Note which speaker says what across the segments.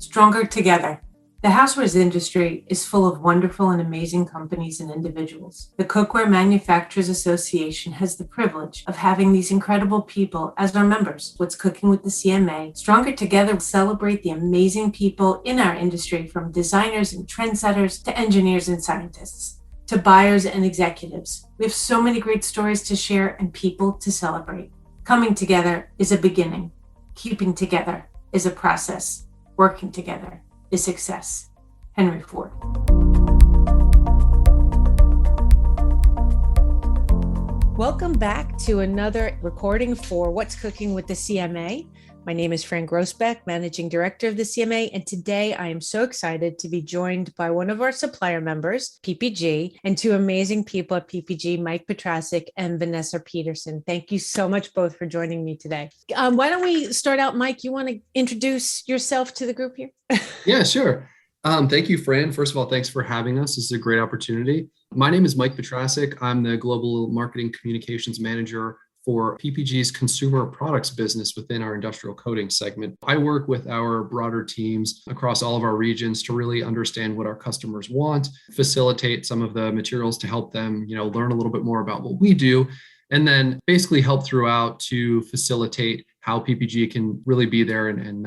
Speaker 1: Stronger Together. The housewares industry is full of wonderful and amazing companies and individuals. The Cookware Manufacturers Association has the privilege of having these incredible people as our members. What's Cooking with the CMA? Stronger Together will celebrate the amazing people in our industry, from designers and trendsetters to engineers and scientists, to buyers and executives. We have so many great stories to share and people to celebrate. Coming together is a beginning. Keeping together is a process. Working together is success. Henry Ford. Welcome back to another recording for What's Cooking with the CMA. My name is Fran Groesbeck, Managing Director of the CMA, and today I am so excited to be joined by one of our supplier members, PPG, and two amazing people at PPG, Mike Petrasek and Vanessa Peterson. Thank you so much both for joining me today. Why don't we start out, Mike? You want to introduce yourself to the group here?
Speaker 2: Yeah, sure. Thank you, Fran. First of all, thanks for having us. This is a great opportunity. My name is Mike Petrasek. I'm the Global Marketing Communications Manager for PPG's consumer products business within our industrial coating segment. I work with our broader teams across all of our regions to really understand what our customers want, facilitate some of the materials to help them, learn a little bit more about what we do, and then basically help throughout to facilitate how PPG can really be there and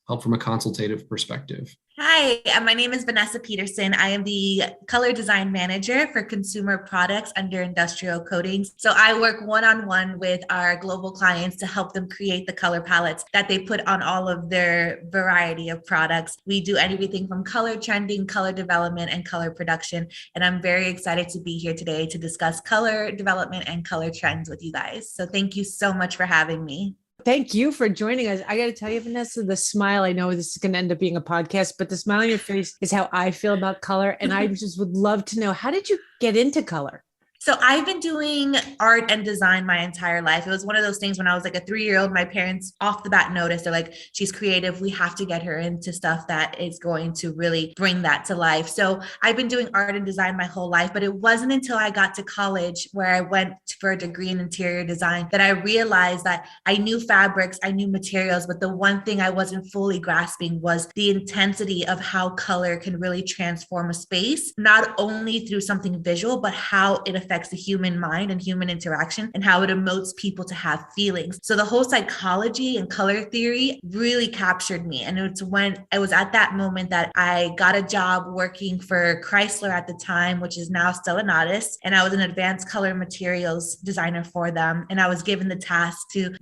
Speaker 2: help from a consultative perspective.
Speaker 3: Hi, my name is Vanessa Peterson. I am the color design manager for consumer products under industrial coatings. So I work one-on-one with our global clients to help them create the color palettes that they put on all of their variety of products. We do everything from color trending, color development, and color production. And I'm very excited to be here today to discuss color development and color trends with you guys. So thank you so much for having me.
Speaker 1: Thank you for joining us. I got to tell you, Vanessa, the smile, I know this is going to end up being a podcast, but the smile on your face is how I feel about color. And I just would love to know, how did you get into color?
Speaker 3: So I've been doing art and design my entire life. It was one of those things when I was like a 3-year-old, my parents off the bat noticed, they're like, she's creative. We have to get her into stuff that is going to really bring that to life. So I've been doing art and design my whole life, but it wasn't until I got to college where I went for a degree in interior design that I realized that I knew fabrics, I knew materials, but the one thing I wasn't fully grasping was the intensity of how color can really transform a space, not only through something visual, but how it affects the human mind and human interaction and how it emotes people to have feelings. So the whole psychology and color theory really captured me. And it's when it was at that moment that I got a job working for Chrysler at the time, which is now Stellantis. And I was an advanced color materials designer for them. And I was given the task to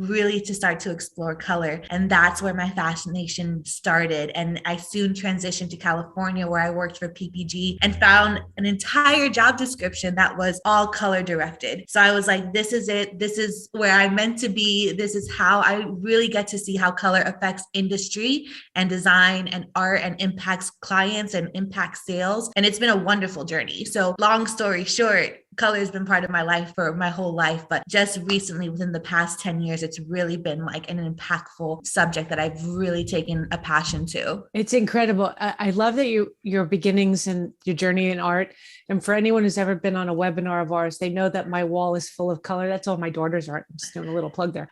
Speaker 3: start to explore color. And that's where my fascination started. And I soon transitioned to California, where I worked for PPG and found an entire job description that was all color directed. So I was like, this is it. This is where I'm meant to be. This is how I really get to see how color affects industry and design and art and impacts clients and impacts sales. And it's been a wonderful journey. So long story short, color has been part of my life for my whole life, but just recently, within the past 10 years, it's really been like an impactful subject that I've really taken a passion to.
Speaker 1: It's incredible. I love that your beginnings and your journey in art. And for anyone who's ever been on a webinar of ours, they know that my wall is full of color. That's all my daughter's art. I'm just doing a little plug there.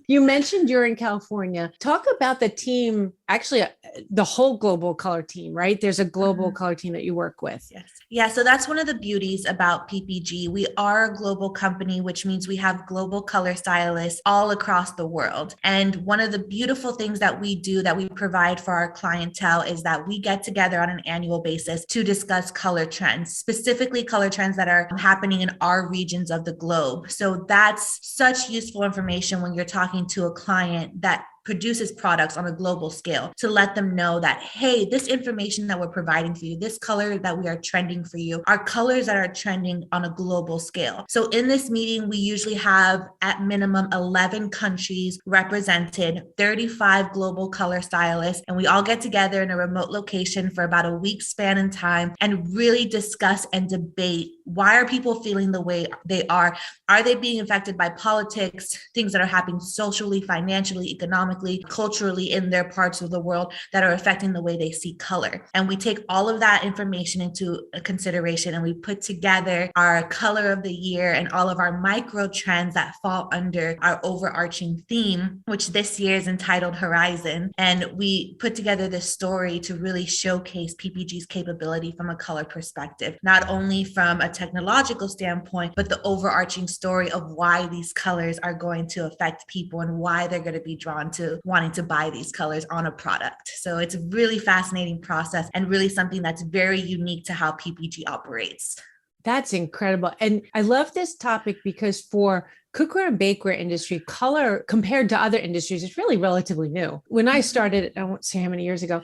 Speaker 1: You mentioned you're in California. Talk about the team, actually the whole global color team, right? There's a global color team that you work with.
Speaker 3: Yes. Yeah. So that's one of the beauties about PPG. We are a global company, which means we have global color stylists all across the world. And one of the beautiful things that we do, that we provide for our clientele, is that we get together on an annual basis to discuss color trends, specifically color trends that are happening in our regions of the globe. So that's such useful information when you're talking to a client that produces products on a global scale, to let them know that, hey, this information that we're providing for you, this color that we are trending for you, are colors that are trending on a global scale. So in this meeting, we usually have at minimum 11 countries represented, 35 global color stylists, and we all get together in a remote location for about a week span in time and really discuss and debate Why are people feeling the way they are? Are they being affected by politics, things that are happening socially, financially, economically, culturally in their parts of the world that are affecting the way they see color? And we take all of that information into consideration and we put together our color of the year and all of our micro trends that fall under our overarching theme, which this year is entitled Horizon. And we put together this story to really showcase PPG's capability from a color perspective, not only from a technological standpoint, but the overarching story of why these colors are going to affect people and why they're going to be drawn to wanting to buy these colors on a product. So it's a really fascinating process and really something that's very unique to how PPG operates.
Speaker 1: That's incredible. And I love this topic because for cookware and bakeware industry, color compared to other industries is really relatively new. When I started, I won't say how many years ago,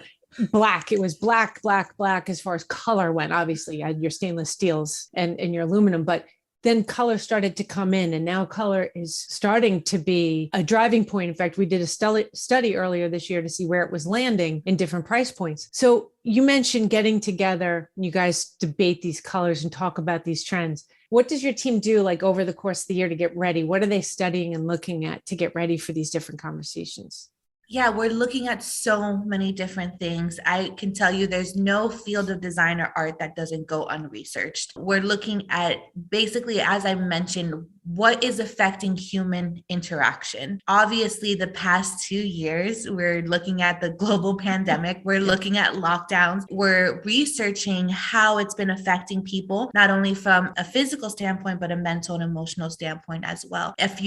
Speaker 1: black, it was black, black, black as far as color went. Obviously, you had your stainless steels and your aluminum, but then color started to come in, and now color is starting to be a driving point. In fact, we did a study earlier this year to see where it was landing in different price points. So you mentioned getting together, you guys debate these colors and talk about these trends. What does your team do like over the course of the year to get ready? What are they studying and looking at to get ready for these different conversations?
Speaker 3: Yeah, we're looking at so many different things. I can tell you there's no field of design or art that doesn't go unresearched. We're looking at basically, as I mentioned, what is affecting human interaction. Obviously, the past 2 years, we're looking at the global pandemic, we're looking at lockdowns, we're researching how it's been affecting people, not only from a physical standpoint, but a mental and emotional standpoint as well. Last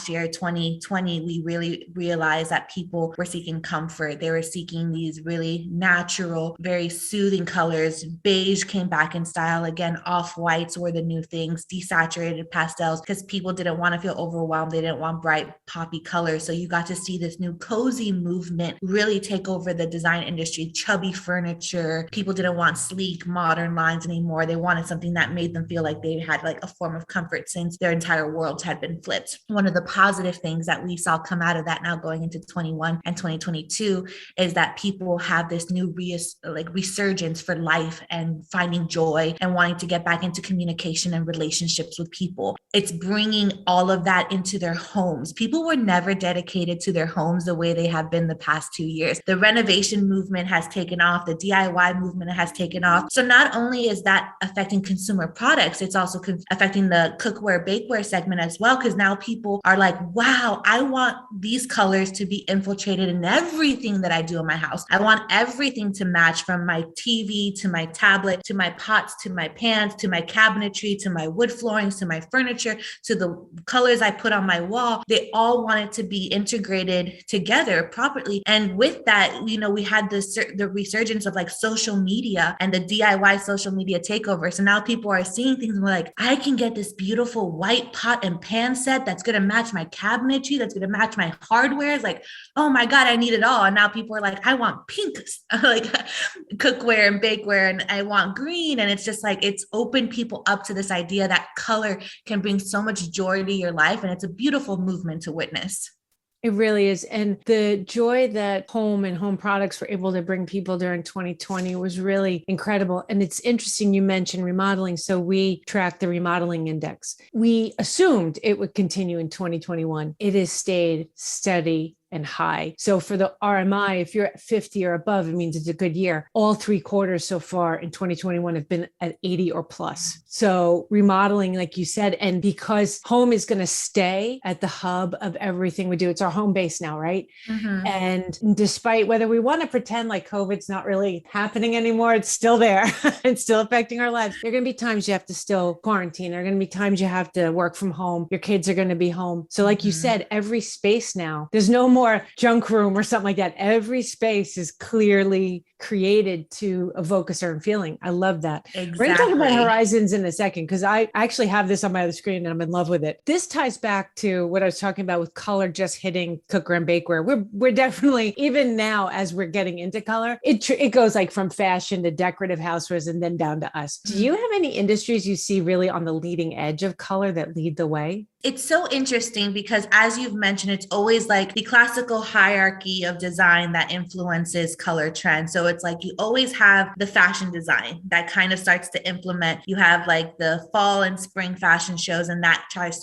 Speaker 3: year, 2020, we really realized that people were seeking comfort. They were seeking these really natural, very soothing colors. Beige came back in style again. Off-whites were the new things. Desaturated pastels, because people didn't want to feel overwhelmed. They didn't want bright poppy colors. So you got to see this new cozy movement really take over the design industry. Chubby furniture. People didn't want sleek, modern lines anymore. They wanted something that made them feel like they had like a form of comfort since their entire worlds had been flipped. One of the positive things that we saw come out of that now going into 21 and 2022 is that people have this new resurgence for life and finding joy and wanting to get back into communication and relationships with people. It's bringing all of that into their homes. People were never dedicated to their homes the way they have been the past 2 years. The renovation movement has taken off. The DIY movement has taken off. So not only is that affecting consumer products, it's also affecting the cookware, bakeware segment as well, because now people are like, wow, I want these colors to be infiltrated in everything that I do in my house. I want everything to match, from my TV to my tablet, to my pots, to my pans, to my cabinetry, to my wood floorings, to my furniture, to the colors I put on my wall. They all want it to be integrated together properly. And with that, we had the resurgence of like social media and the DIY social media takeover. So now people are seeing things and we're like, I can get this beautiful white pot and pan set that's going to match my cabinetry, that's going to match my hardware. It's like, oh my God, I need it all. And now people are like, I want pink, like cookware and bakeware, and I want green. And it's just like, it's opened people up to this idea that color can bring so much joy to your life. And it's a beautiful movement to witness.
Speaker 1: It really is. And the joy that home and home products were able to bring people during 2020 was really incredible. And it's interesting you mentioned remodeling. So we tracked the remodeling index. We assumed it would continue in 2021. It has stayed steady and high. So for the RMI, if you're at 50 or above, it means it's a good year. All 3 quarters so far in 2021 have been at 80 or plus. So remodeling, like you said, and because home is going to stay at the hub of everything we do, it's our home base now, right? Mm-hmm. And despite whether we want to pretend like COVID's not really happening anymore, it's still there. It's still affecting our lives. There are going to be times you have to still quarantine. There are going to be times you have to work from home. Your kids are going to be home. So like you said, every space now, there's no more junk room or something like that. Every space is clearly created to evoke a certain feeling. I love that. Exactly. We're going to talk about horizons in a second, because I actually have this on my other screen and I'm in love with it. This ties back to what I was talking about with color just hitting cookware and bakeware. We're definitely, even now as we're getting into color, it goes like from fashion to decorative housewares and then down to us. Do you have any industries you see really on the leading edge of color that lead the way?
Speaker 3: It's so interesting because, as you've mentioned, it's always like the classical hierarchy of design that influences color trends. So So it's like you always have the fashion design that kind of starts to implement. You have like the fall and spring fashion shows, and that starts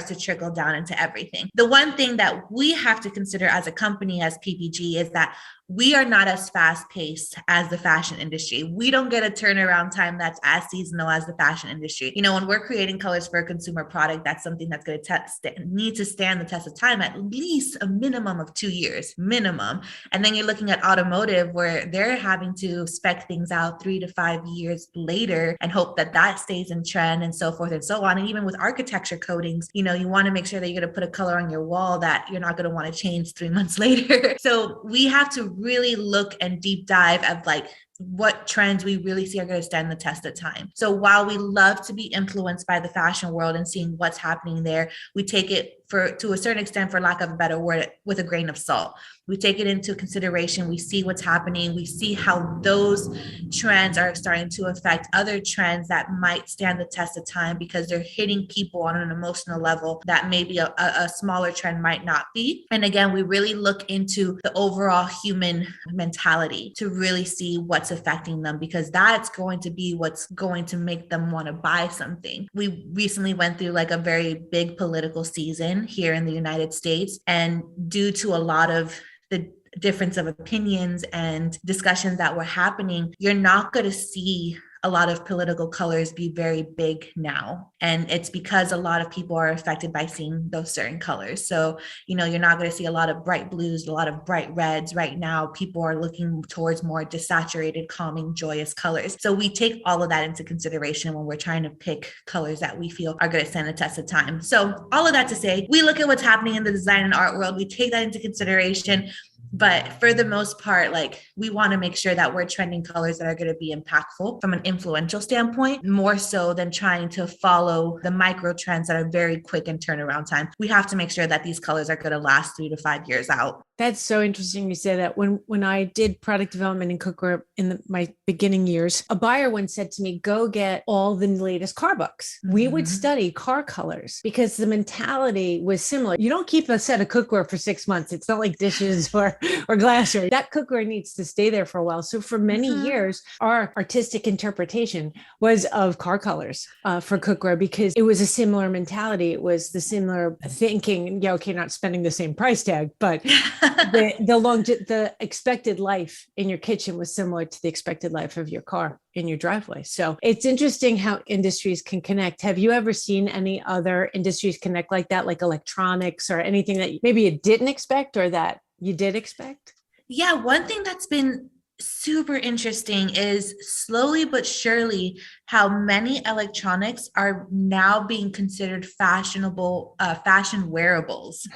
Speaker 3: to trickle down into everything. The one thing that we have to consider as a company, as PPG, is that we are not as fast paced as the fashion industry. We don't get a turnaround time that's as seasonal as the fashion industry. You know, when we're creating colors for a consumer product, that's something that's going to need to stand the test of time, at least a minimum of 2 years, minimum. And then you're looking at automotive, where they're having to spec things out 3 to 5 years later and hope that that stays in trend, and so forth and so on. And even with architecture coatings, you know, you want to make sure that you're going to put a color on your wall that you're not going to want to change 3 months later. So we have to really look and deep dive at like what trends we really see are going to stand the test of time. So while we love to be influenced by the fashion world and seeing what's happening there, we take it to a certain extent, for lack of a better word, with a grain of salt. We take it into consideration. We see what's happening. We see how those trends are starting to affect other trends that might stand the test of time, because they're hitting people on an emotional level that maybe a smaller trend might not be. And again, we really look into the overall human mentality to really see what's affecting them, because that's going to be what's going to make them want to buy something. We recently went through like a very big political season here in the United States, and due to a lot of the difference of opinions and discussions that were happening, you're not going to see a lot of political colors be very big now. And it's because a lot of people are affected by seeing those certain colors. So, you know, you're not going to see a lot of bright blues, a lot of bright reds right now. People are looking towards more desaturated, calming, joyous colors. So we take all of that into consideration when we're trying to pick colors that we feel are going to stand the test of time. So all of that to say, we look at what's happening in the design and art world. We take that into consideration. But for the most part, like, we want to make sure that we're trending colors that are going to be impactful from an influential standpoint, more so than trying to follow the micro trends that are very quick in turnaround time. We have to make sure that these colors are going to last 3 to 5 years out.
Speaker 1: That's so interesting you say that. When I did product development in cookware in my beginning years, a buyer once said to me, go get all the latest car books. Mm-hmm. We would study car colors because the mentality was similar. You don't keep a set of cookware for 6 months. It's not like dishes or glassware. That cookware needs to stay there for a while. So for many years, our artistic interpretation was of car colors for cookware, because it was a similar mentality. It was the similar thinking. Yeah, okay, not spending the same price tag, but the expected life in your kitchen was similar to the expected life of your car in your driveway. So it's interesting how industries can connect. Have you ever seen any other industries connect like that, like electronics or anything that maybe you didn't expect or that you did expect?
Speaker 3: Yeah, one thing that's been super interesting is slowly but surely how many electronics are now being considered fashionable, fashion wearables.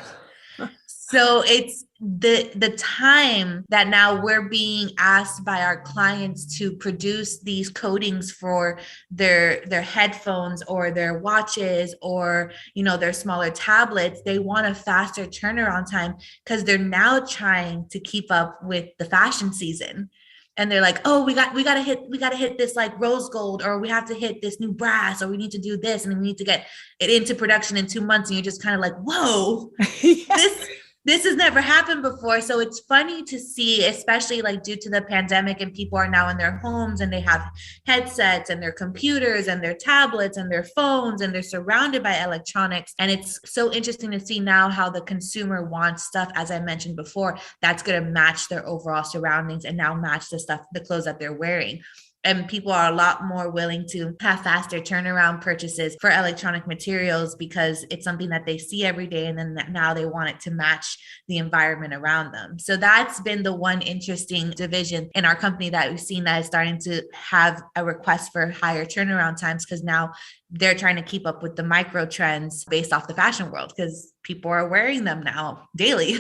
Speaker 3: So it's the time that now we're being asked by our clients to produce these coatings for their headphones or their watches or, you know, their smaller tablets. They want a faster turnaround time because they're now trying to keep up with the fashion season. And they're like, oh, we gotta hit this like rose gold, or we have to hit this new brass, or we need to do this, and we need to get it into production in 2 months. And you're just kind of like, whoa, This has never happened before. So it's funny to see, especially like due to the pandemic, and people are now in their homes and they have headsets and their computers and their tablets and their phones, and they're surrounded by electronics. And it's so interesting to see now how the consumer wants stuff, as I mentioned before, that's going to match their overall surroundings and now match the clothes that they're wearing. And people are a lot more willing to have faster turnaround purchases for electronic materials because it's something that they see every day. And then now they want it to match the environment around them. So that's been the one interesting division in our company that we've seen that is starting to have a request for higher turnaround times, because now they're trying to keep up with the micro trends based off the fashion world, because people are wearing them now daily.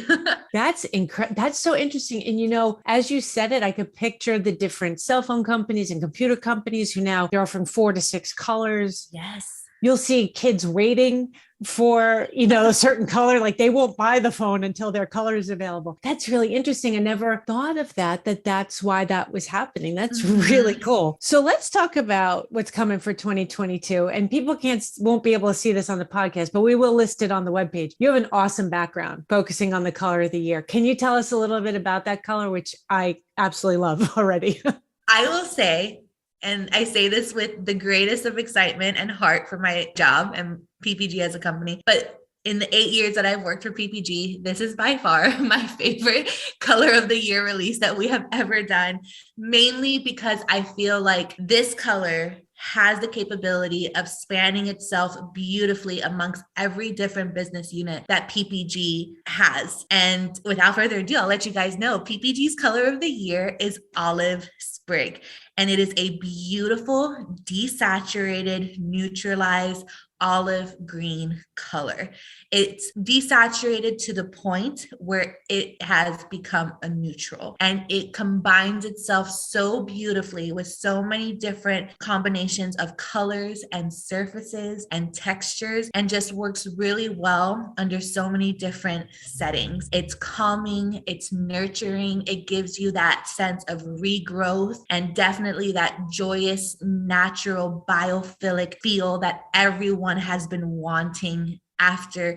Speaker 1: That's incredible. That's so interesting. And, you know, as you said it, I could picture the different cell phone companies and computer companies who now they're offering 4 to 6 colors.
Speaker 3: Yes.
Speaker 1: You'll see kids waiting for, a certain color, like they won't buy the phone until their color is available. That's really interesting. I never thought of that's why that was happening. That's really cool. So let's talk about what's coming for 2022. And people won't be able to see this on the podcast, but we will list it on the webpage. You have an awesome background focusing on the color of the year. Can you tell us a little bit about that color, which I absolutely love already?
Speaker 3: I will say, and I say this with the greatest of excitement and heart for my job and PPG as a company, but in the 8 years that I've worked for PPG, this is by far my favorite color of the year release that we have ever done, mainly because I feel like this color has the capability of spanning itself beautifully amongst every different business unit that PPG has. And without further ado, I'll let you guys know PPG's color of the year is Olive Sprig. And it is a beautiful, desaturated, neutralized olive green color. It's desaturated to the point where it has become a neutral, and it combines itself so beautifully with so many different combinations of colors and surfaces and textures, and just works really well under so many different settings. It's calming, it's nurturing, it gives you that sense of regrowth and definitely that joyous, natural, biophilic feel that everyone has been wanting after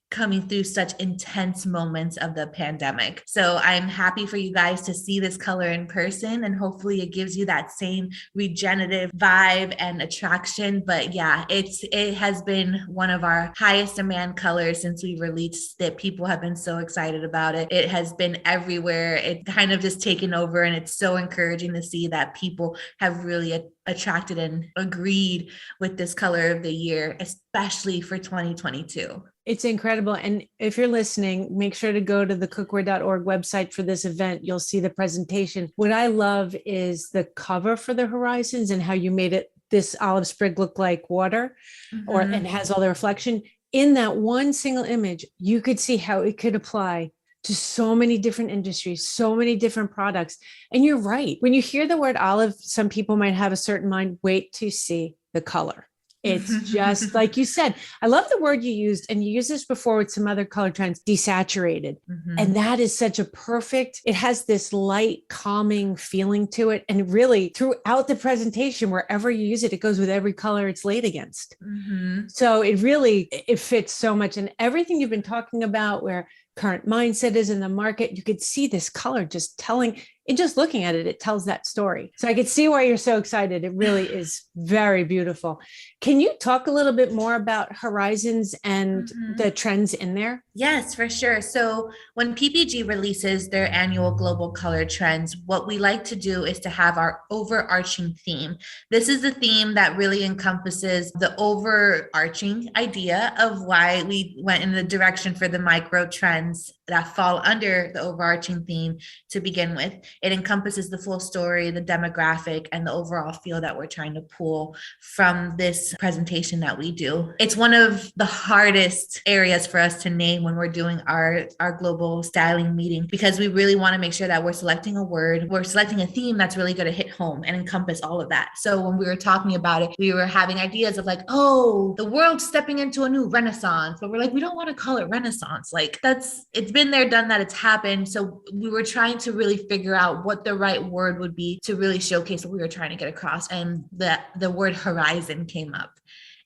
Speaker 3: coming through such intense moments of the pandemic. So I'm happy for you guys to see this color in person, and hopefully it gives you that same regenerative vibe and attraction. But yeah, it has been one of our highest demand colors since we released it. People have been so excited about it. It has been everywhere. It kind of just taken over, and it's so encouraging to see that people have really attracted and agreed with this color of the year, especially for 2022.
Speaker 1: It's incredible. And if you're listening, make sure to go to the cookware.org website for this event. You'll see the presentation. What I love is the cover for the horizons and how you made it, this olive sprig, look like water, and has all the reflection. In that one single image, you could see how it could apply to so many different industries, so many different products. And you're right. When you hear the word olive, some people might have a certain mind. Wait to see the color. It's just like you said. I love the word you used, and you used this before with some other color trends, desaturated. And that is such a perfect, it has this light, calming feeling to it. And really throughout the presentation, wherever you use it, it goes with every color it's laid against. So it fits so much. And everything you've been talking about, where current mindset is in the market, you could see this color just telling, and just looking at it, it tells that story. So I could see why you're so excited. It really is very beautiful. Can you talk a little bit more about Horizons and the trends in there?
Speaker 3: Yes, for sure. So when PPG releases their annual global color trends, what we like to do is to have our overarching theme. This is the theme that really encompasses the overarching idea of why we went in the direction for the micro trends that fall under the overarching theme to begin with. It encompasses the full story, the demographic, and the overall feel that we're trying to pull from this presentation that we do. It's one of the hardest areas for us to name when we're doing our global styling meeting, because we really want to make sure that we're selecting a word, we're selecting a theme that's really going to hit home and encompass all of that. So when we were talking about it, we were having ideas of like, oh, the world's stepping into a new renaissance, but we're like, we don't want to call it renaissance. Like it's been there, done that, it's happened. So we were trying to really figure out what the right word would be to really showcase what we were trying to get across. And the word horizon came up.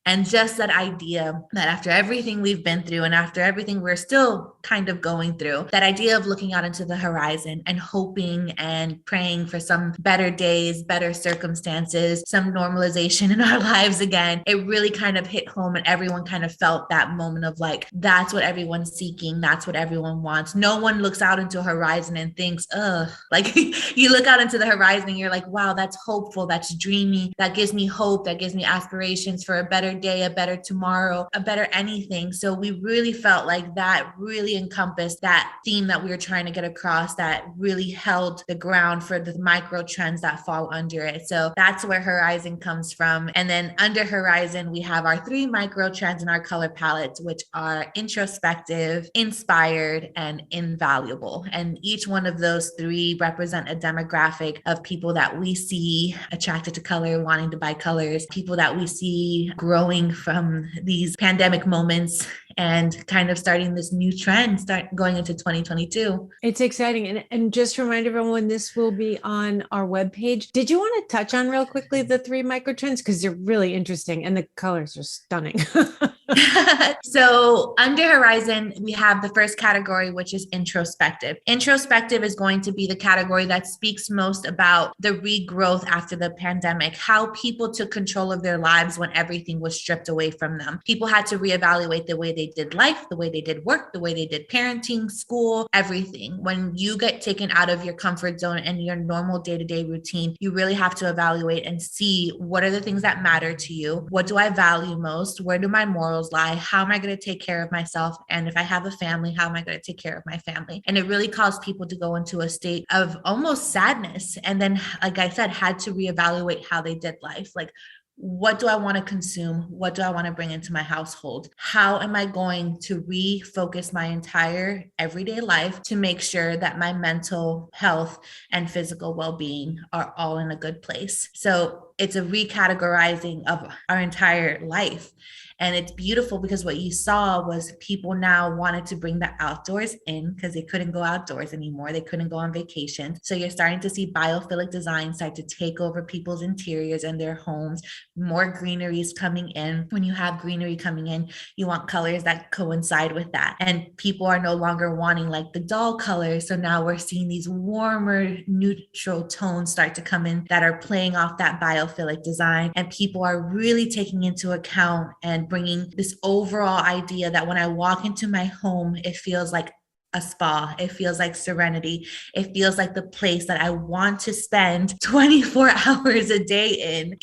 Speaker 3: And just that idea that after everything we've been through and after everything we're still kind of going through, that idea of looking out into the horizon and hoping and praying for some better days, better circumstances, some normalization in our lives again, it really kind of hit home, and everyone kind of felt that moment of like, that's what everyone's seeking. That's what everyone wants. No one looks out into a horizon and thinks, ugh, like you look out into the horizon and you're like, wow, that's hopeful. That's dreamy. That gives me hope. That gives me aspirations for a better day, a better tomorrow, a better anything. So we really felt like that really encompassed that theme that we were trying to get across, that really held the ground for the micro trends that fall under it. So that's where Horizon comes from. And then under Horizon, we have our 3 micro trends in our color palettes, which are introspective, inspired, and invaluable. And each one of those 3 represent a demographic of people that we see attracted to color, wanting to buy colors, people that we see growing growing from these pandemic moments and kind of starting this new trend, start going into 2022.
Speaker 1: It's exciting. And just remind everyone, this will be on our webpage. Did you want to touch on real quickly the 3 micro trends? Because they're really interesting and the colors are stunning.
Speaker 3: So under Horizon, we have the first category, which is introspective. Introspective is going to be the category that speaks most about the regrowth after the pandemic, how people took control of their lives when everything was stripped away from them. People had to reevaluate the way they did life, the way they did work, the way they did parenting, school, everything. When you get taken out of your comfort zone and your normal day-to-day routine, you really have to evaluate and see what are the things that matter to you? What do I value most? Where do my morals lie? How am I going to take care of myself? And if I have a family, how am I going to take care of my family? And it really caused people to go into a state of almost sadness. And then, like I said, had to reevaluate how they did life. Like, what do I want to consume? What do I want to bring into my household? How am I going to refocus my entire everyday life to make sure that my mental health and physical well-being are all in a good place? So it's a recategorizing of our entire life. And it's beautiful because what you saw was people now wanted to bring the outdoors in because they couldn't go outdoors anymore. They couldn't go on vacation. So you're starting to see biophilic design start to take over people's interiors and their homes. More greenery is coming in. When you have greenery coming in, you want colors that coincide with that. And people are no longer wanting like the dull colors. So now we're seeing these warmer, neutral tones start to come in that are playing off that biophilic design. And people are really taking into account and bringing this overall idea that when I walk into my home, it feels like a spa. It feels like serenity. It feels like the place that I want to spend 24 hours a day in,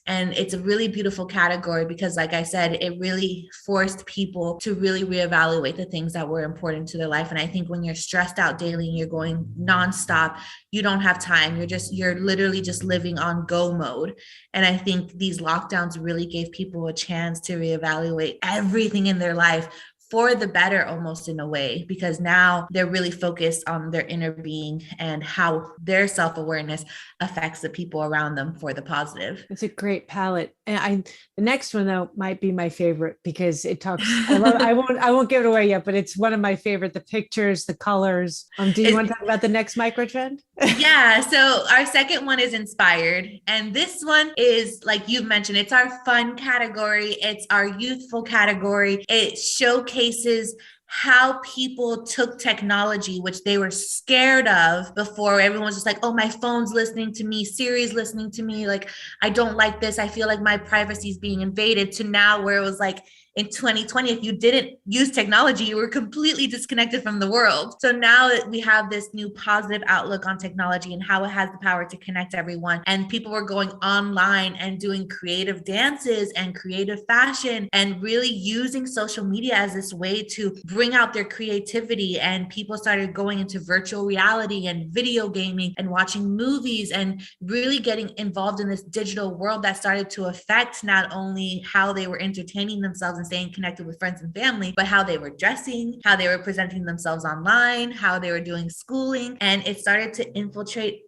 Speaker 3: and it's a really beautiful category because, like I said, it really forced people to really reevaluate the things that were important to their life. And I think when you're stressed out daily and you're going nonstop, you don't have time. You're literally just living on go mode. And I think these lockdowns really gave people a chance to reevaluate everything in their life for the better, almost in a way, because now they're really focused on their inner being and how their self-awareness affects the people around them for the positive.
Speaker 1: It's a great palette. And the next one though might be my favorite because it talks, I won't give it away yet, but it's one of my favorite, the pictures, the colors. Do you want to talk about the next micro trend?
Speaker 3: Yeah. So our second one is inspired. And this one is, like you mentioned, it's our fun category. It's our youthful category. It showcases how people took technology, which they were scared of before. Everyone's just like, oh, my phone's listening to me, Siri's listening to me. Like, I don't like this. I feel like my privacy is being invaded, to now where it was like, in 2020, if you didn't use technology, you were completely disconnected from the world. So now that we have this new positive outlook on technology and how it has the power to connect everyone, and people were going online and doing creative dances and creative fashion and really using social media as this way to bring out their creativity. And people started going into virtual reality and video gaming and watching movies and really getting involved in this digital world that started to affect not only how they were entertaining themselves and staying connected with friends and family, but how they were dressing, how they were presenting themselves online, how they were doing schooling. And it started to infiltrate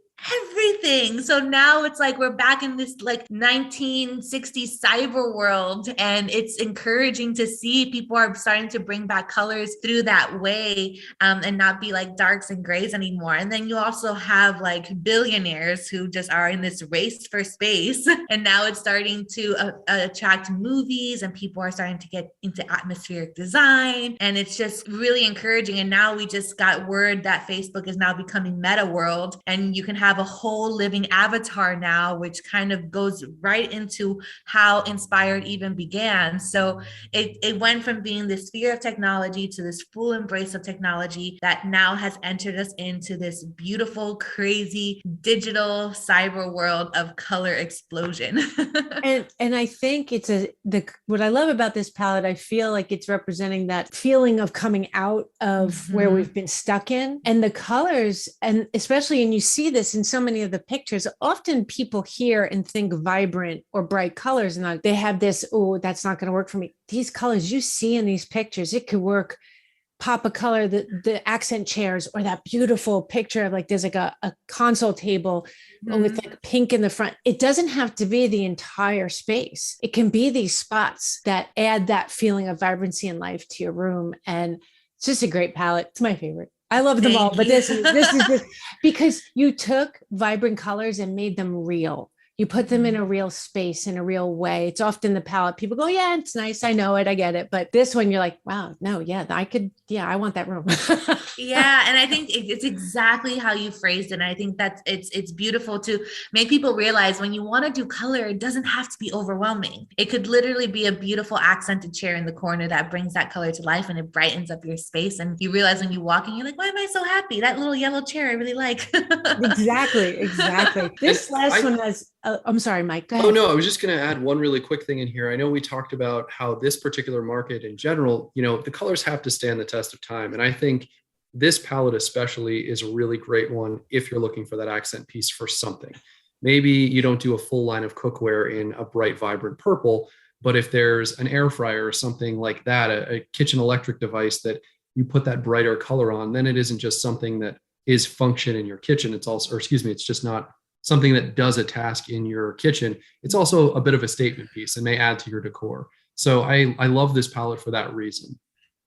Speaker 3: everything. So now it's like we're back in this like 1960s cyber world, and it's encouraging to see people are starting to bring back colors through that way, and not be like darks and grays anymore. And then you also have like billionaires who just are in this race for space, and now it's starting to attract movies, and people are starting to get into atmospheric design, and it's just really encouraging. And now we just got word that Facebook is now becoming meta world, and you can have a whole living avatar now, which kind of goes right into how Inspired even began. So it went from being this fear of technology to this full embrace of technology that now has entered us into this beautiful, crazy digital cyber world of color explosion.
Speaker 1: And I think it's what I love about this palette, I feel like it's representing that feeling of coming out of where we've been stuck in, and the colors, and especially, and you see this in so many of the pictures, often people hear and think vibrant or bright colors, and they have this, oh, that's not going to work for me. These colors you see in these pictures, it could work pop of color, the accent chairs, or that beautiful picture of like, there's like a console table with like pink in the front. It doesn't have to be the entire space. It can be these spots that add that feeling of vibrancy and life to your room. And it's just a great palette. It's my favorite. I love them all, but this is just because you took vibrant colors and made them real. You put them in a real space, in a real way. It's often the palette. People go, yeah, it's nice. I know it. I get it. But this one, you're like, wow, no, yeah, I want that room.
Speaker 3: Yeah. And I think it's exactly how you phrased it. And I think that's, it's beautiful to make people realize when you want to do color, it doesn't have to be overwhelming. It could literally be a beautiful accented chair in the corner that brings that color to life and it brightens up your space. And you realize when you walk in, you're like, why am I so happy? That little yellow chair I really like.
Speaker 1: Exactly. This last one has, I'm sorry, Mike. Go ahead.
Speaker 2: Oh, no, I was just going to add one really quick thing in here. I know we talked about how this particular market in general, the colors have to stand the test of time. And I think this palette especially is a really great one if you're looking for that accent piece for something. Maybe you don't do a full line of cookware in a bright, vibrant purple, but if there's an air fryer or something like that, a kitchen electric device that you put that brighter color on, then it isn't just something that is function in your kitchen. It's also, it's just not something that does a task in your kitchen. It's also a bit of a statement piece and may add to your decor. So I love this palette for that reason.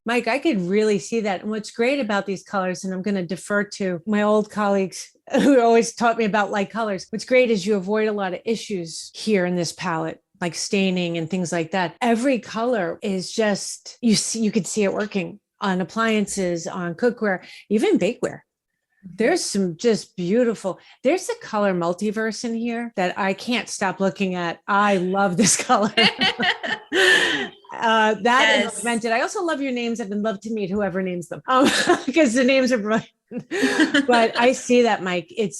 Speaker 1: Mike, I could really see that. And what's great about these colors, and I'm going to defer to my old colleagues who always taught me about light colors. What's great is you avoid a lot of issues here in this palette, like staining and things like that. Every color is just, you could see it working on appliances, on cookware, even bakeware. There's some just beautiful, there's a color multiverse in here that I can't stop looking at. I love this color. That is invented. I also love your names. I'd love to meet whoever names them because the names are brilliant. But I see that, Mike. It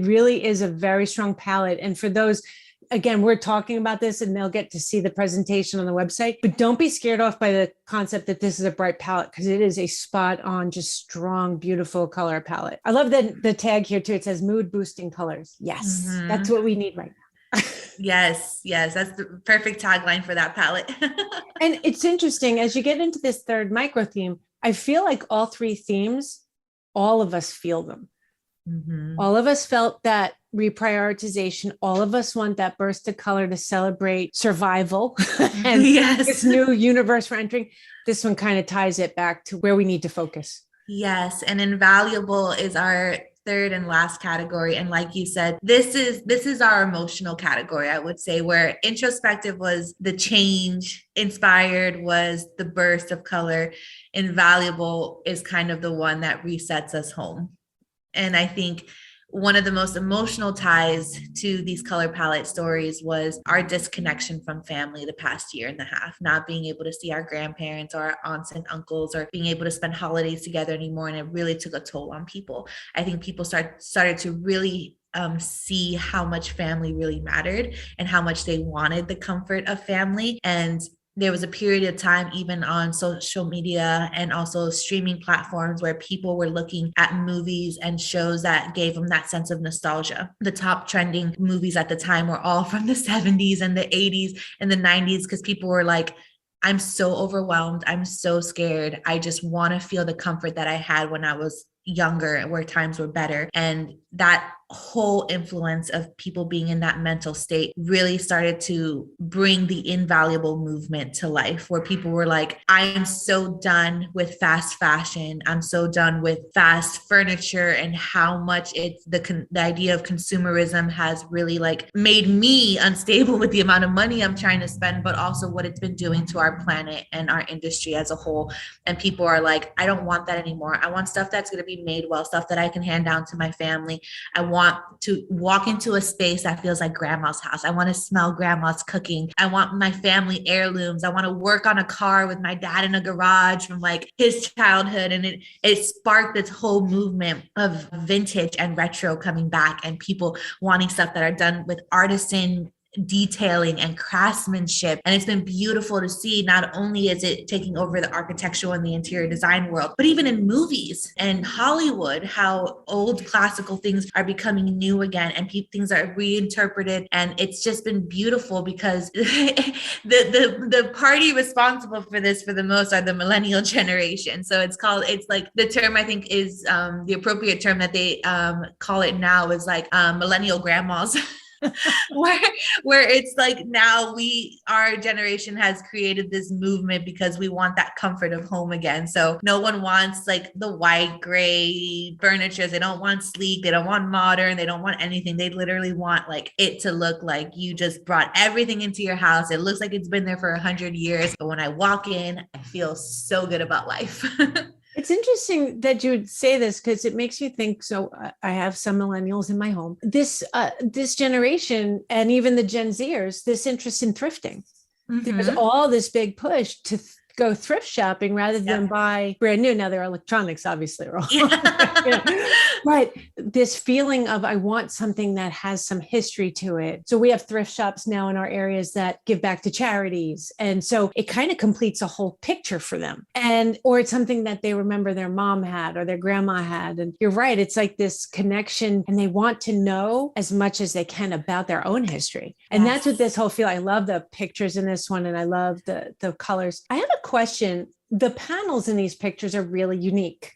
Speaker 1: really is a very strong palette. And for those, again, we're talking about this and they'll get to see the presentation on the website, but don't be scared off by the concept that this is a bright palette because it is a spot on, just strong, beautiful color palette. I love the tag here too. It says mood boosting colors. Yes, that's what we need right now.
Speaker 3: Yes, that's the perfect tagline for that palette.
Speaker 1: And it's interesting as you get into this third micro theme, I feel like all three themes, all of us feel them. All of us felt that reprioritization. All of us want that burst of color to celebrate survival and this new universe we're entering. This one kind of ties it back to where we need to focus.
Speaker 3: Yes. And invaluable is our third and last category. And like you said, this is our emotional category, I would say, where introspective was the change, inspired was the burst of color. Invaluable is kind of the one that resets us home. And I think one of the most emotional ties to these color palette stories was our disconnection from family the past year and a half, not being able to see our grandparents or our aunts and uncles or being able to spend holidays together anymore. And it really took a toll on people. I think people started to really see how much family really mattered and how much they wanted the comfort of family. And there was a period of time, even on social media and also streaming platforms, where people were looking at movies and shows that gave them that sense of nostalgia. The top trending movies at the time were all from the 70s and the 80s and the 90s, because people were like, I'm so overwhelmed. I'm so scared. I just want to feel the comfort that I had when I was younger, where times were better. And that whole influence of people being in that mental state really started to bring the invaluable movement to life, where people were like, I am so done with fast fashion. I'm so done with fast furniture, and how much it's the idea of consumerism has really like made me unstable with the amount of money I'm trying to spend, but also what it's been doing to our planet and our industry as a whole. And people are like, I don't want that anymore. I want stuff that's going to be made well, stuff that I can hand down to my family. I want to walk into a space that feels like grandma's house. I want to smell grandma's cooking. I want my family heirlooms. I want to work on a car with my dad in a garage from like his childhood. And it sparked this whole movement of vintage and retro coming back, and people wanting stuff that are done with artisan detailing and craftsmanship. And it's been beautiful to see. Not only is it taking over the architectural and the interior design world, but even in movies and Hollywood, how old classical things are becoming new again and things are reinterpreted. And it's just been beautiful because the party responsible for this for the most are the millennial generation. So it's like the term I think is the appropriate term that they call it now is like millennial grandmas. where it's like now our generation has created this movement because we want that comfort of home again. So no one wants like the white gray furniture. They don't want sleek. They don't want modern. They don't want anything. They literally want like it to look like you just brought everything into your house. It looks like it's been there for 100 years. But when I walk in, I feel so good about life.
Speaker 1: It's interesting that you would say this because it makes you think. So I have some millennials in my home. This generation and even the Gen Zers, this interest in thrifting. There's all this big push to go thrift shopping rather than buy brand new. Now there are electronics, obviously, but this feeling of I want something that has some history to it. So we have thrift shops now in our areas that give back to charities. And so it kind of completes a whole picture for them. Or it's something that they remember their mom had or their grandma had. And you're right. It's like this connection and they want to know as much as they can about their own history. And that's what this whole feel. I love the pictures in this one and I love the colors. I have a question. The panels in these pictures are really unique.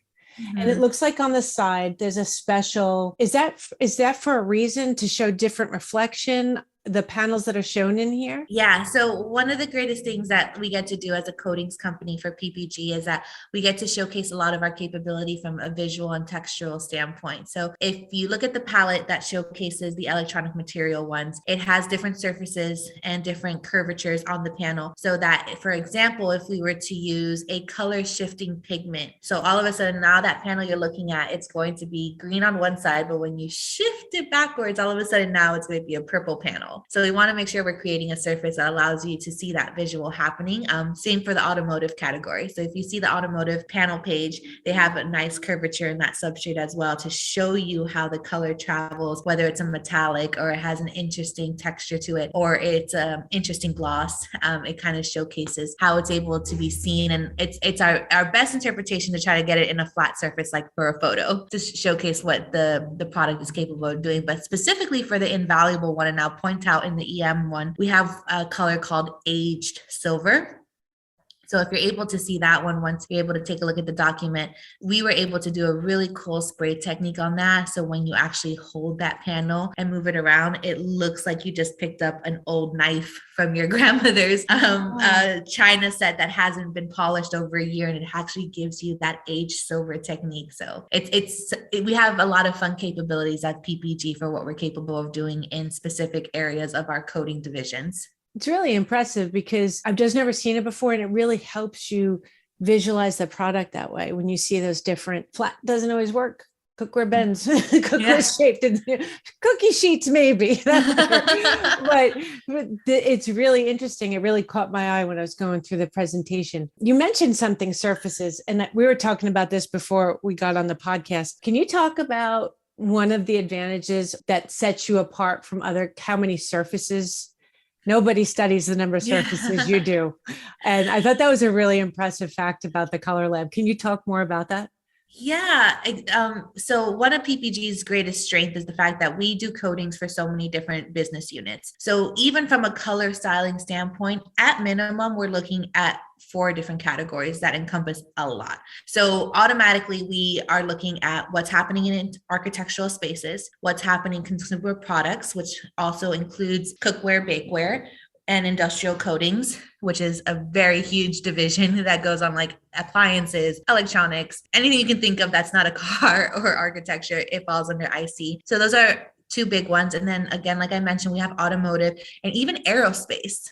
Speaker 1: And it looks like on the side, there's a special, is that for a reason to show different reflection? The panels that are shown in here?
Speaker 3: Yeah. So one of the greatest things that we get to do as a coatings company for PPG is that we get to showcase a lot of our capability from a visual and textural standpoint. So if you look at the palette that showcases the electronic material ones, it has different surfaces and different curvatures on the panel. So that, for example, if we were to use a color shifting pigment, so all of a sudden now that panel you're looking at, it's going to be green on one side, but when you shift it backwards, all of a sudden now it's going to be a purple panel. So we want to make sure we're creating a surface that allows you to see that visual happening. Same for the automotive category. So if you see the automotive panel page, they have a nice curvature in that substrate as well to show you how the color travels, whether it's a metallic or it has an interesting texture to it, or it's an interesting gloss. It kind of showcases how it's able to be seen. And it's our best interpretation to try to get it in a flat surface, like for a photo, to showcase what the product is capable of doing. But specifically for the invaluable one, and I'll point out in the EM one, we have a color called aged silver. So if you're able to see that one, once you're able to take a look at the document, we were able to do a really cool spray technique on that. So when you actually hold that panel and move it around, it looks like you just picked up an old knife from your grandmother's china set that hasn't been polished over a year. And it actually gives you that aged silver technique. So we have a lot of fun capabilities at PPG for what we're capable of doing in specific areas of our coating divisions.
Speaker 1: It's really impressive because I've just never seen it before. And it really helps you visualize the product that way. When you see those different flat, doesn't always work. Cookware bends, cookware shaped, cookie sheets, maybe. But it's really interesting. It really caught my eye when I was going through the presentation. You mentioned something, surfaces, and we were talking about this before we got on the podcast. Can you talk about one of the advantages that sets you apart from how many surfaces? Nobody studies the number of surfaces you do. And I thought that was a really impressive fact about the Color Lab. Can you talk more about that?
Speaker 3: Yeah. So one of PPG's greatest strength is the fact that we do coatings for so many different business units. So even from a color styling standpoint, at minimum, we're looking at 4 different categories that encompass a lot. So automatically we are looking at what's happening in architectural spaces, what's happening in consumer products, which also includes cookware, bakeware, and industrial coatings, which is a very huge division that goes on like appliances, electronics, anything you can think of that's not a car or architecture, it falls under IC. So those are 2 big ones. And then again, like I mentioned, we have automotive and even aerospace,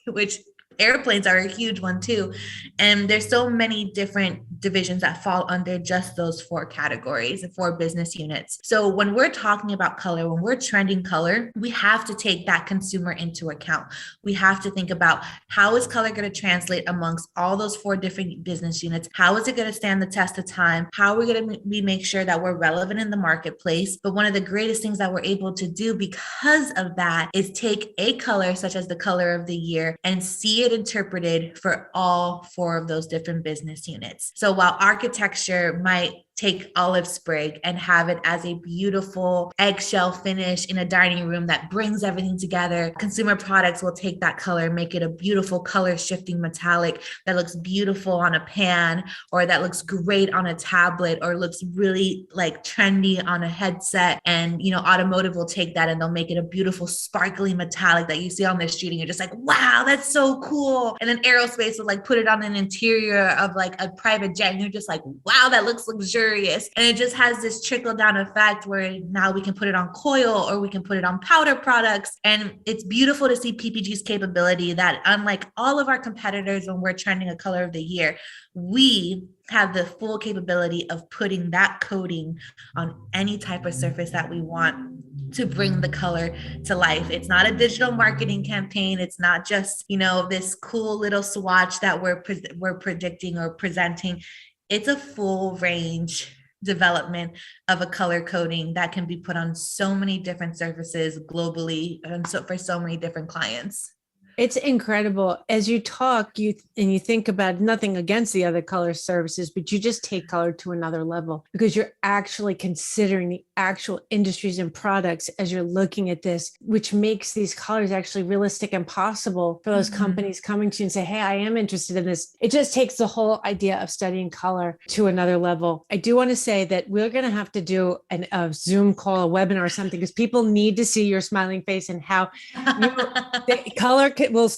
Speaker 3: which Airplanes are a huge one too. And there's so many different divisions that fall under just those 4 categories and 4 business units. So when we're talking about color, when we're trending color, we have to take that consumer into account. We have to think about, how is color going to translate amongst all those 4 different business units? How is it going to stand the test of time? How are we going to make sure that we're relevant in the marketplace? But one of the greatest things that we're able to do because of that is take a color such as the color of the year and see it interpreted for all 4 of those different business units. So while architecture might take olive sprig and have it as a beautiful eggshell finish in a dining room that brings everything together, consumer products will take that color, make it a beautiful color shifting metallic that looks beautiful on a pan, or that looks great on a tablet, or looks really like trendy on a headset. And, automotive will take that and they'll make it a beautiful sparkly metallic that you see on the street and you're just like, wow, that's so cool. And then aerospace will like put it on an interior of like a private jet and you're just like, wow, that looks luxurious. And it just has this trickle down effect where now we can put it on coil or we can put it on powder products. And it's beautiful to see PPG's capability that, unlike all of our competitors, when we're trending a color of the year, we have the full capability of putting that coating on any type of surface that we want to bring the color to life. It's not a digital marketing campaign. It's not just, this cool little swatch that we're predicting or presenting. It's a full range development of a color coding that can be put on so many different surfaces globally and so for so many different clients.
Speaker 1: It's incredible. As you talk, you think about nothing against the other color services, but you just take color to another level because you're actually considering the actual industries and products as you're looking at this, which makes these colors actually realistic and possible for those companies coming to you and say, hey, I am interested in this. It just takes the whole idea of studying color to another level. I do want to say that we're going to have to do a Zoom call, a webinar or something, because people need to see your smiling face and how the color will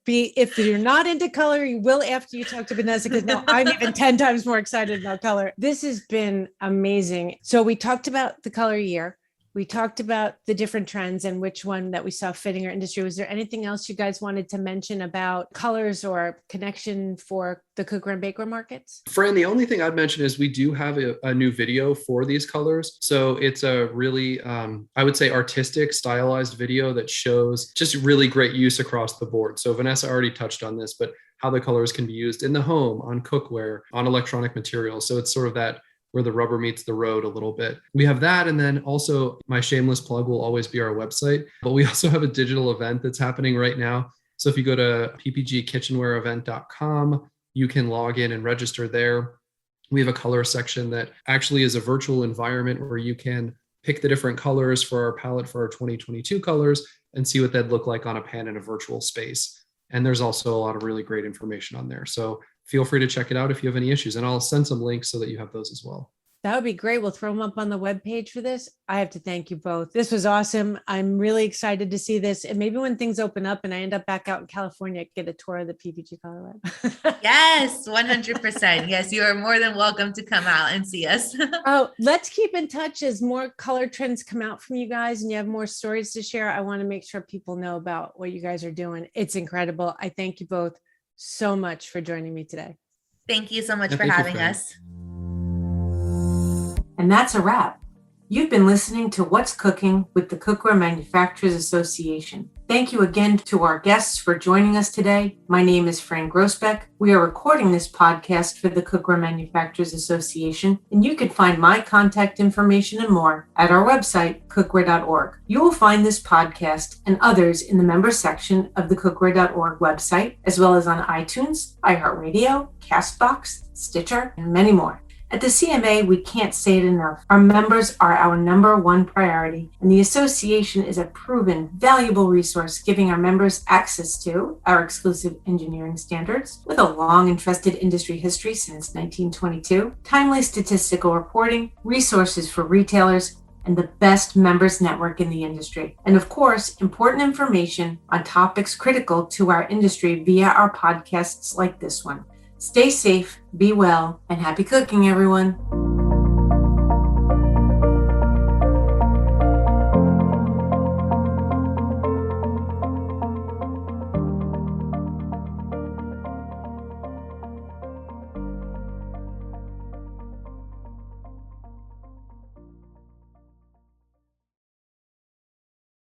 Speaker 1: be, if you're not into color, you will after you talk to Vanessa, because now I'm even 10 times more excited about color. This has been amazing. So we talked about the color year. We talked about the different trends and which one that we saw fitting our industry. Was there anything else you guys wanted to mention about colors or connection for the cookware and bakeware markets?
Speaker 2: Fran, the only thing I'd mention is we do have a new video for these colors. So it's a really, I would say, artistic, stylized video that shows just really great use across the board. So Vanessa already touched on this, but how the colors can be used in the home, on cookware, on electronic materials. So it's sort of that where the rubber meets the road a little bit. We have that. And then also my shameless plug will always be our website, but we also have a digital event that's happening right now. So if you go to ppgkitchenwareevent.com, you can log in and register there. We have a color section that actually is a virtual environment where you can pick the different colors for our palette for our 2022 colors and see what that'd look like on a pan in a virtual space. And there's also a lot of really great information on there. So feel free to check it out if you have any issues, and I'll send some links so that you have those as well.
Speaker 1: That would be great. We'll throw them up on the webpage for this. I have to thank you both. This was awesome. I'm really excited to see this. And maybe when things open up and I end up back out in California, get a tour of the PPG Color Lab.
Speaker 3: Yes, 100%. Yes, you are more than welcome to come out and see us.
Speaker 1: Oh, let's keep in touch as more color trends come out from you guys and you have more stories to share. I want to make sure people know about what you guys are doing. It's incredible. I thank you both so much for joining me today.
Speaker 3: Thank you so much for having us.
Speaker 1: And that's a wrap. You've been listening to What's Cooking with the Cookware Manufacturers Association. Thank you again to our guests for joining us today. My name is Fran Groesbeck. We are recording this podcast for the Cookware Manufacturers Association, and you can find my contact information and more at our website, cookware.org. You will find this podcast and others in the members section of the cookware.org website, as well as on iTunes, iHeartRadio, Castbox, Stitcher, and many more. At the CMA, we can't say it enough. Our members are our number one priority, and the association is a proven, valuable resource giving our members access to our exclusive engineering standards with a long and trusted industry history since 1922, timely statistical reporting, resources for retailers, and the best members network in the industry. And of course, important information on topics critical to our industry via our podcasts like this one. Stay safe, be well, and happy cooking, everyone.